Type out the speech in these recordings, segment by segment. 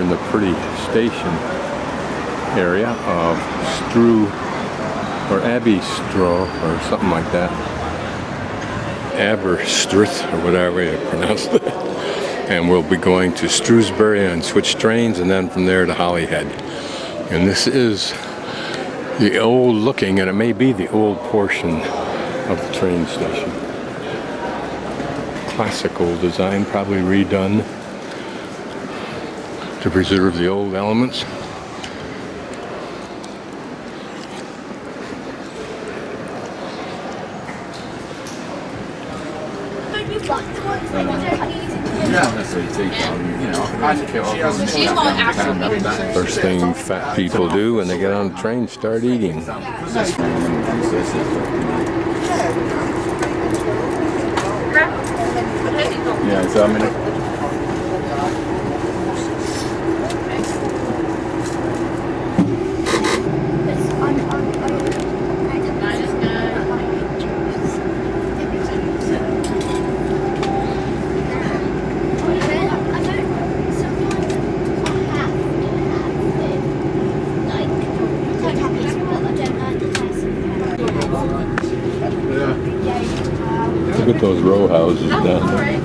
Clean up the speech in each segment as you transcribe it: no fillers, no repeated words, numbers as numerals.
in the pretty station area of Aberystwyth or something like that. Aberystwyth, or whatever way to pronounce that. And we'll be going to Shrewsbury and switch trains, and then from there to Hollyhead. And this is the old looking, and it may be the old portion of the train station. Classical design, probably redone to preserve the old elements. First thing fat people do when they get on the train, start eating. Yeah, so I'm gonna. Look at those row houses down there.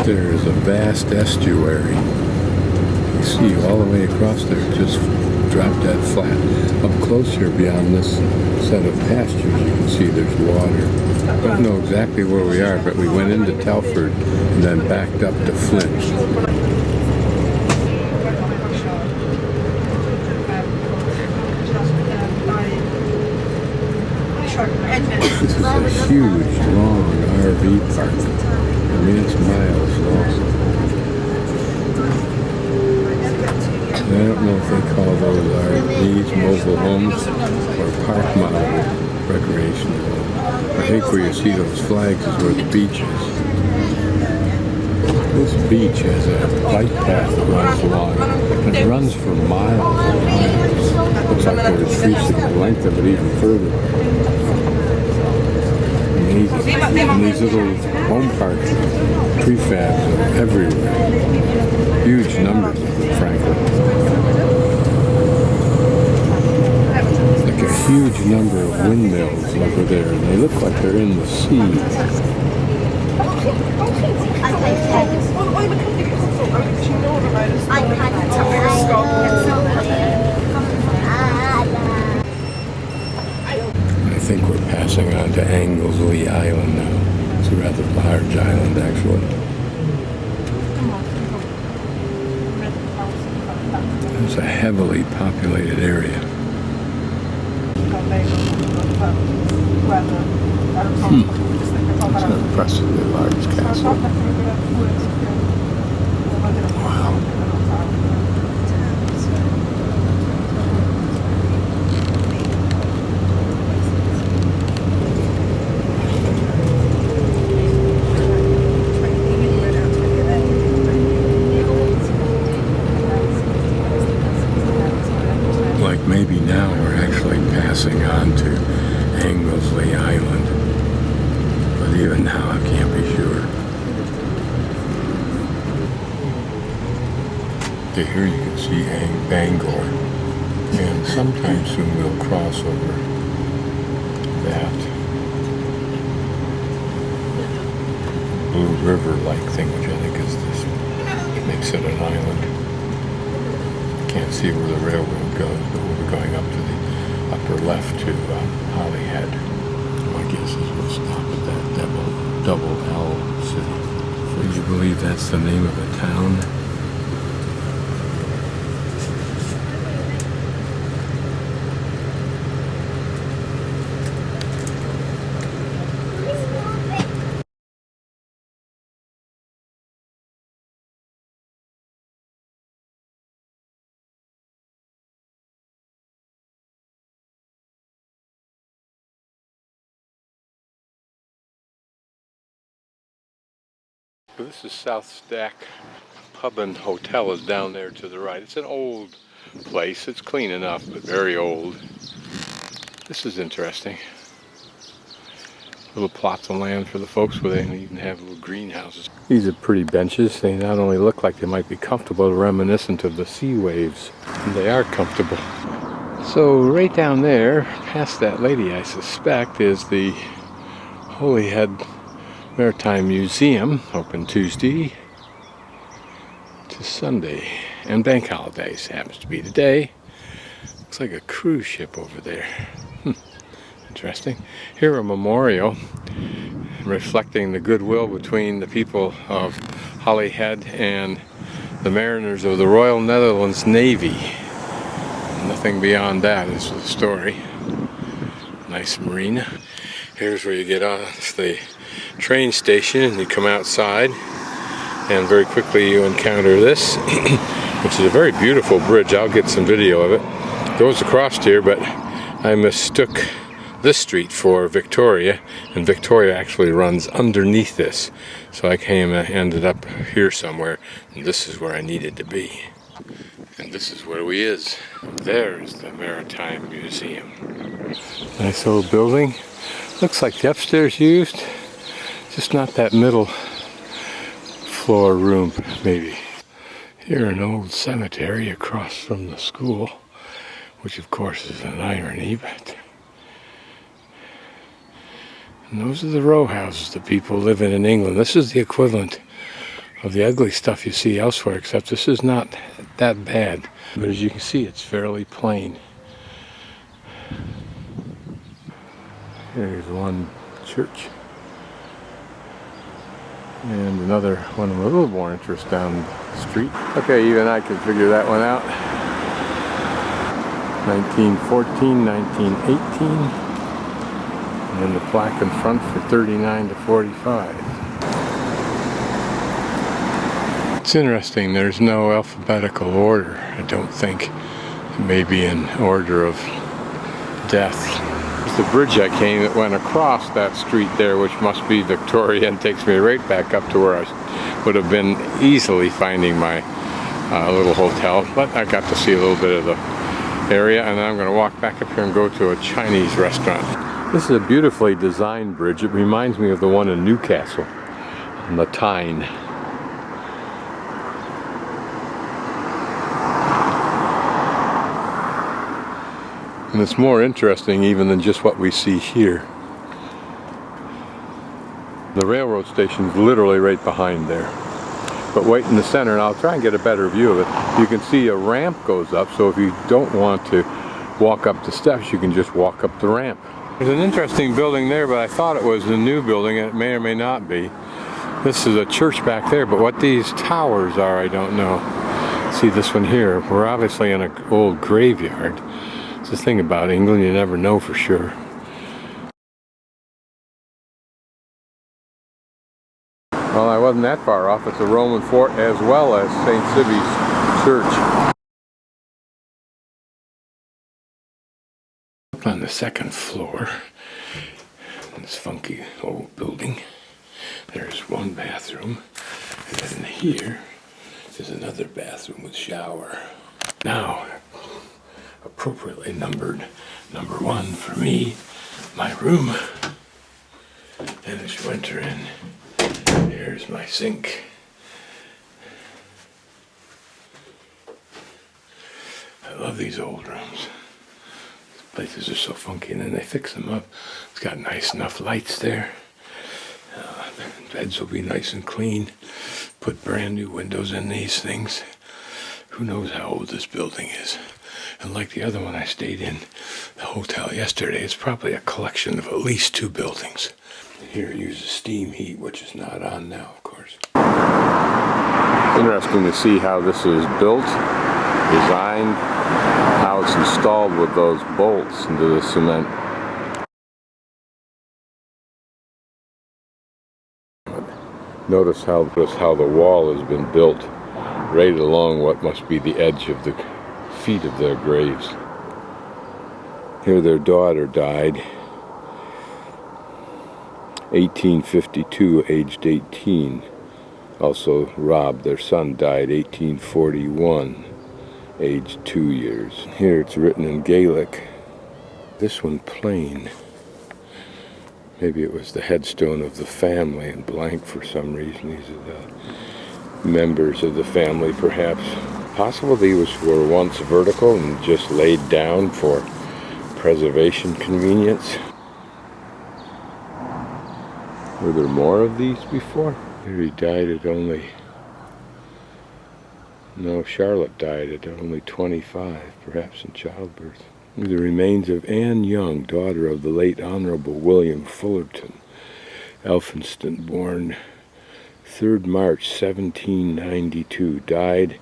There's a vast estuary. You see all the way across there, just drop dead flat. Up close here beyond this set of pastures, you can see there's water. I don't know exactly where we are, but we went into Telford and then backed up to Flint. This is a huge, long RV park. I mean, it's miles long. I don't know if they call those RVs mobile homes or park model recreation. I think where you see those flags is where the beach is. This beach has a bike path that runs along. It runs for miles and miles. Looks like they're increasing the length of it even further. And these little home parks, prefabs are everywhere. Huge numbers of them, frankly. Like a huge number of windmills over there, and they look like they're in the sea. I think we're passing on to Anglesey Island now. It's a rather large island, actually. It's a heavily populated area. It's an impressively large castle. Wow. Maybe now we're actually passing on to Anglesey Island, but even now I can't be sure. Okay, here you can see Bangor, and sometime soon we'll cross over that Blue River-like thing, which I think is this makes it an island. Can't see where the railroad goes, but we're going up to the upper left to Hollyhead. My guess is we'll stop at that double L city. Would you believe that's the name of a town? This is South Stack Pub and Hotel is down there to the right. It's an old place. It's clean enough, but very old. This is interesting. Little plots of land for the folks where they even have little greenhouses. These are pretty benches. They not only look like they might be comfortable, reminiscent of the sea waves, and they are comfortable. So right down there, past that lady I suspect, is the Hollyhead Maritime Museum, open Tuesday to Sunday, and bank holidays happens to be today. Looks like a cruise ship over there. Interesting. Here a memorial reflecting the goodwill between the people of Hollyhead and the mariners of the Royal Netherlands Navy. Nothing beyond that is the story. Nice marina. Here's where you get off the train station and you come outside, and very quickly you encounter this, which is a very beautiful bridge. I'll get some video of it. It goes across here, but I mistook this street for Victoria, and Victoria actually runs underneath this. So I ended up here somewhere, and this is where I needed to be. And this is where we is. There's the Maritime Museum. Nice old building. Looks like the upstairs used. Just not that middle floor room, maybe. Here an old cemetery across from the school, which of course is an irony, but... And those are the row houses that people live in England. This is the equivalent of the ugly stuff you see elsewhere, except this is not that bad. But as you can see, it's fairly plain. Here's one church. And another one with a little more interest down the street. Okay, even I can figure that one out. 1914, 1918. And then the plaque in front for 39 to 45. It's interesting, there's no alphabetical order, I don't think. It may be in order of death. The bridge I came that went across that street there, which must be Victoria, and takes me right back up to where I would have been easily finding my little hotel. But I got to see a little bit of the area, and then I'm going to walk back up here and go to a Chinese restaurant. This is a beautifully designed bridge. It reminds me of the one in Newcastle on the Tyne. And it's more interesting even than just what we see here. The railroad station's literally right behind there. But right in the center, and I'll try and get a better view of it, you can see a ramp goes up, so if you don't want to walk up the steps, you can just walk up the ramp. There's an interesting building there, but I thought it was a new building, and it may or may not be. This is a church back there, but what these towers are, I don't know. See this one here, we're obviously in an old graveyard. It's the thing about England, you never know for sure. Well, I wasn't that far off. It's a Roman fort as well as St. Cybi's church. Up on the second floor, in this funky old building, there's one bathroom, and then here is another bathroom with shower. Now, appropriately numbered number 1 for me, my room. And as you enter in, here's my sink. I love these old rooms. These places are so funky, and then they fix them up. It's got nice enough lights there. Beds will be nice and clean. Put brand new windows in these things. Who knows how old this building is. And like the other one I stayed in, the hotel yesterday, it's probably a collection of at least 2 buildings. Here it uses steam heat, which is not on now, of course. Interesting to see how this is built, designed, how it's installed with those bolts into the cement. Notice how the wall has been built right along what must be the edge of the feet of their graves. Here their daughter died, 1852, aged 18. Also Rob, their son, died 1841, aged 2 years. Here it's written in Gaelic. This one plain. Maybe it was the headstone of the family, and blank for some reason. These are the members of the family, perhaps. Possible these were once vertical and just laid down for preservation convenience. Were there more of these before? Here he died at only... No, Charlotte died at only 25, perhaps in childbirth. The remains of Anne Young, daughter of the late Honorable William Fullerton, Elphinston, born 3rd March 1792, died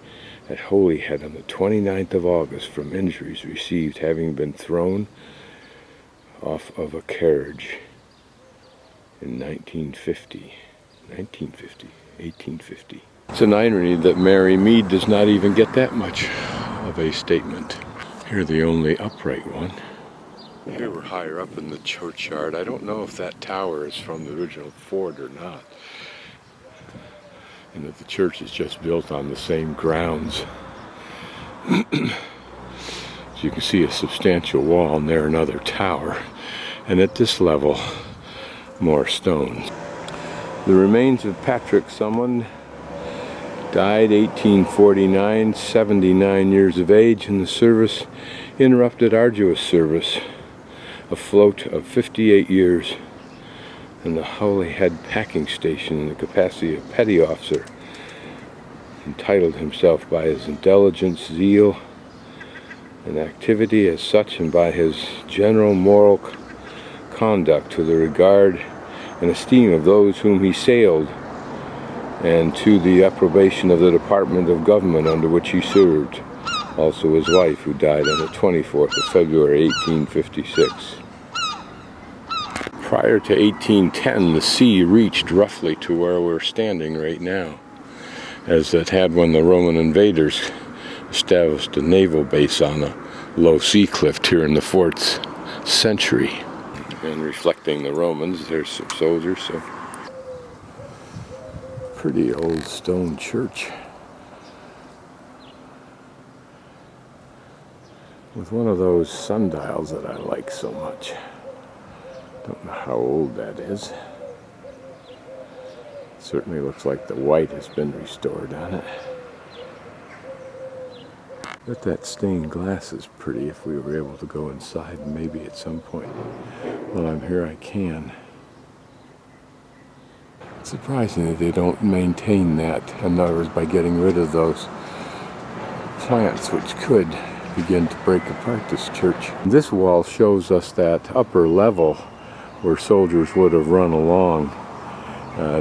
at Hollyhead on the 29th of August from injuries received having been thrown off of a carriage in 1850. It's an irony that Mary Mead does not even get that much of a statement. Here the only upright one. Here we're higher up in the churchyard. I don't know if that tower is from the original fort or not. And that the church is just built on the same grounds. So you can see a substantial wall and there another tower. And at this level, more stones. The remains of Patrick someone died 1849, 79 years of age in the service, interrupted arduous service, a float of 58 years in the Hollyhead packing station in the capacity of petty officer, entitled himself by his intelligence, zeal, and activity as such, and by his general moral conduct to the regard and esteem of those whom he sailed, and to the approbation of the Department of Government under which he served, also his wife, who died on the 24th of February 1856. Prior to 1810, the sea reached roughly to where we're standing right now, as it had when the Roman invaders established a naval base on a low sea cliff here in the 4th century. And reflecting the Romans, there's some soldiers, so pretty old stone church with one of those sundials that I like so much. Don't know how old that is. Certainly looks like the white has been restored on it. But that stained glass is pretty. If we were able to go inside, maybe at some point while I'm here I can. It's surprising that they don't maintain that, in other words, by getting rid of those plants which could begin to break apart this church. This wall shows us that upper level where soldiers would have run along,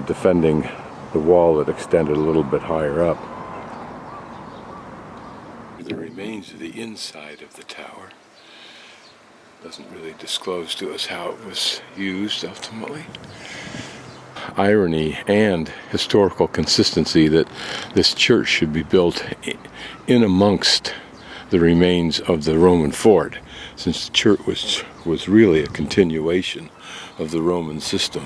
defending the wall that extended a little bit higher up. The remains of the inside of the tower doesn't really disclose to us how it was used ultimately. Irony and historical consistency that this church should be built in amongst the remains of the Roman fort, since the church was really a continuation of the Roman system.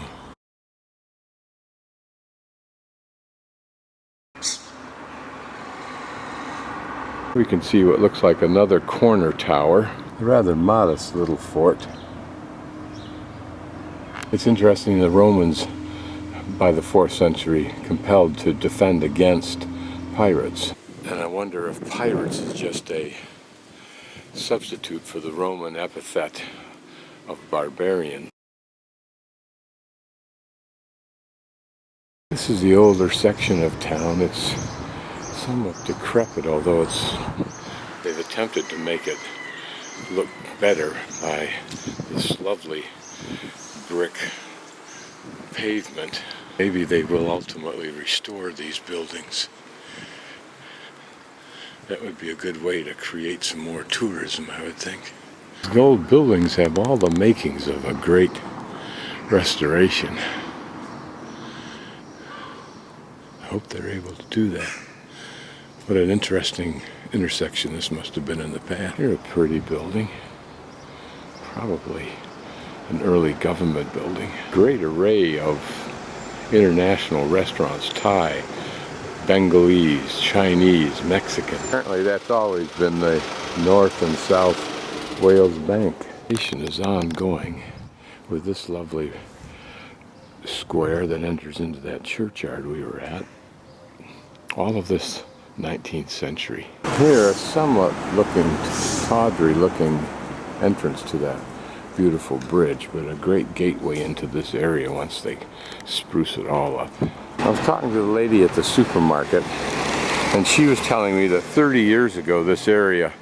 We can see what looks like another corner tower, a rather modest little fort. It's interesting the Romans, by the 4th century, compelled to defend against pirates. And I wonder if pirates is just a substitute for the Roman epithet of barbarian. This is the older section of town. It's somewhat decrepit, although they've attempted to make it look better by this lovely brick pavement. Maybe they will ultimately restore these buildings. That would be a good way to create some more tourism, I would think. The old buildings have all the makings of a great restoration. I hope they're able to do that. What an interesting intersection this must have been in the past. Here's a pretty building. Probably an early government building. Great array of international restaurants, Thai, Bengalese, Chinese, Mexican. Apparently that's always been the North and South Wales Bank. The station is ongoing with this lovely square that enters into that churchyard we were at. All of this 19th century. Here, a somewhat tawdry looking entrance to that beautiful bridge, but a great gateway into this area once they spruce it all up. I was talking to the lady at the supermarket, and she was telling me that 30 years ago this area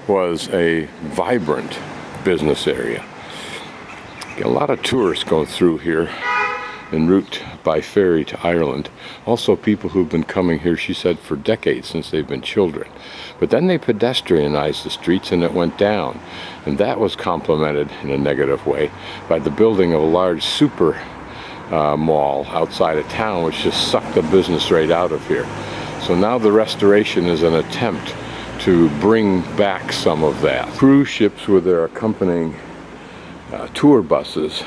was a vibrant business area. A lot of tourists go through here en route by ferry to Ireland. Also people who've been coming here, she said, for decades since they've been children. But then they pedestrianized the streets and it went down. And that was complemented in a negative way by the building of a large super mall outside of town, which just sucked the business right out of here. So now the restoration is an attempt to bring back some of that. Cruise ships with their accompanying tour buses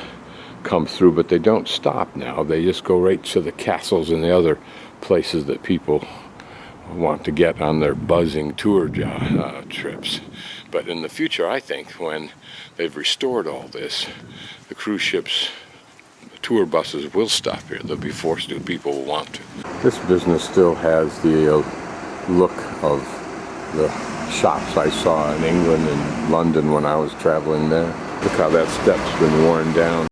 come through, but they don't stop now. They just go right to the castles and the other places that people want to get on their buzzing tour trips. But in the future, I think, when they've restored all this, the cruise ships, the tour buses will stop here. They'll be forced to. People will want to. This business still has the look of the shops I saw in England and London when I was traveling there. Look how that step's been worn down.